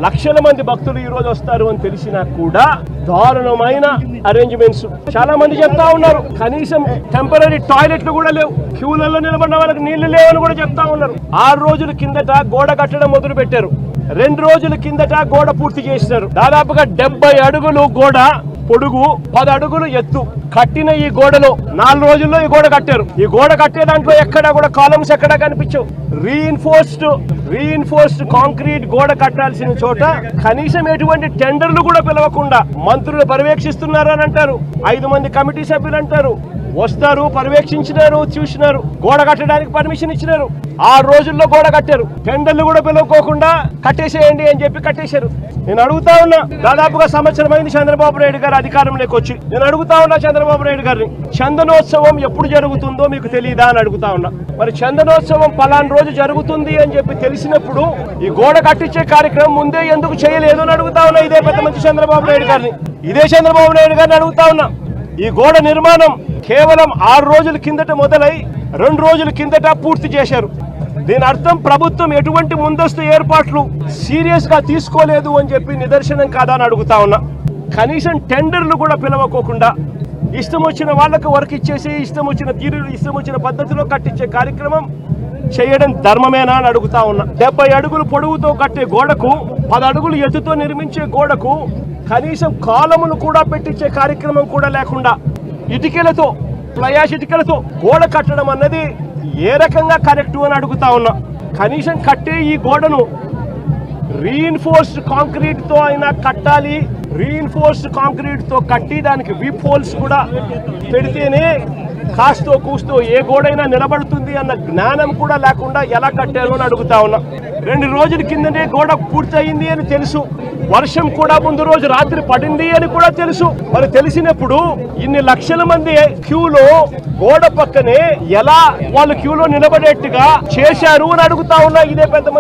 లక్షల మంది భక్తులు ఈ రోజు వస్తారు అని తెలిసినా కూడా దారుణమైన అరేంజ్మెంట్స్. చాలా మంది చెప్తా ఉన్నారు కనీసం టెంపరీ టాయిలెట్లు కూడా లేవు, క్యూలలో నిలబడిన వాళ్ళకి నీళ్లు లేవని కూడా చెప్తా ఉన్నారు. 6 రోజుల కిందట గోడ కట్టడం మొదలు పెట్టారు, 2 రోజుల కిందట గోడ పూర్తి చేసినారు. దాదాపుగా 70 అడుగులు గోడ పొడుగు, 10 అడుగులు ఎత్తు కట్టిన ఈ గోడలో 4 రోజుల్లో ఈ గోడ కట్టారు. ఈ గోడ కట్టే దాంట్లో ఎక్కడా కూడా కాలమ్స్ ఎక్కడా కనిపించవు. రీఇన్ఫోర్స్డ్ కాంక్రీట్ గోడ కట్టాల్సిన చోట కనీసం ఎటువంటి టెండర్లు కూడా పిలవకుండా మంత్రులు పర్యవేక్షిస్తున్నారు అని అంటారు. 5 మంది కమిటీ సభ్యులు అంటారు, వస్తారు, పర్యవేక్షించినారు, చూసినారు, గోడ కట్టడానికి పర్మిషన్ ఇచ్చినారు. 6 రోజుల్లో గోడ కట్టారు. టెండర్లు కూడా పిలవకోకుండా కట్టేసేయండి అని చెప్పి కట్టేశారు. నేను అడుగుతా ఉన్నా, దాదాపుగా సంవత్సరం అయింది చంద్రబాబు నాయుడు గారు అధికారంలోకి వచ్చి. నేను అడుగుతా ఉన్నా చంద్రబాబు నాయుడు గారిని, చందనోత్సవం ఎప్పుడు జరుగుతుందో మీకు తెలియదా అని అడుగుతా ఉన్నా. మరి చందనోత్సవం పలానా రోజు జరుగుతుంది అని చెప్పి తెలిసినప్పుడు ఈ గోడ కట్టించే కార్యక్రమం ముందే ఎందుకు చేయలేదు అని అడుగుతా ఉన్నా. ఇదే పెద్ద మంచి చంద్రబాబు నాయుడు గారిని, ఇదే చంద్రబాబు నాయుడు గారిని అడుగుతా ఉన్నా. ఈ గోడ నిర్మాణం కేవలం 6 రోజుల కిందట మొదలై 2 రోజుల కిందట పూర్తి చేశారు. దీని అర్థం ప్రభుత్వం ఎటువంటి ముందస్తు ఏర్పాట్లు సీరియస్ గా తీసుకోలేదు అని చెప్పి నిదర్శనం కాదా అని అడుగుతా ఉన్నా. కనీసం టెండర్లు కూడా పిలవకోకుండా ఇష్టం వచ్చిన వాళ్ళకు వర్క్ ఇచ్చేసి ఇష్టం వచ్చిన తీరు ఇష్టం వచ్చిన పద్ధతిలో కట్టించే కార్యక్రమం చేయడం ధర్మమేనా అని అడుగుతా ఉన్నా. 70 అడుగులు పొడవుతో కట్టే గోడకు, 10 అడుగులు ఎత్తుతో నిర్మించే గోడకు కనీసం కాలములు కూడా పెట్టించే కార్యక్రమం కూడా లేకుండా ఇటుకలతో, ఫ్లయాష్ ఇటుకలతో గోడ కట్టడం అన్నది ఏ రకంగా కరెక్ట్ అని అడుగుతా ఉన్నా. కనీసం కట్టే ఈ గోడను రీఇన్ఫోర్స్డ్ కాంక్రీట్ తో అయినా కట్టాలి. రీఇన్ఫోర్స్డ్ కాంక్రీట్ తో కట్టి దానికి వీప్ హోల్స్ కూడా పెడితేనే కాస్తో కూస్తో ఏ గోడైనా నిలబడుతుంది అన్న జ్ఞానం కూడా లేకుండా ఎలా కట్టారు అని అడుగుతా ఉన్నా. 2 రోజుల కిందనే గోడ పూర్తయింది అని తెలుసు, వర్షం కూడా ముందు రోజు రాత్రి పడింది అని కూడా తెలుసు. మరి తెలిసినప్పుడు ఇన్ని లక్షల మంది క్యూలో గోడ పక్కనే ఎలా వాళ్ళు క్యూలో నిలబడేట్టుగా చేశారు అని అడుగుతా ఉన్నా. ఇదే పెద్ద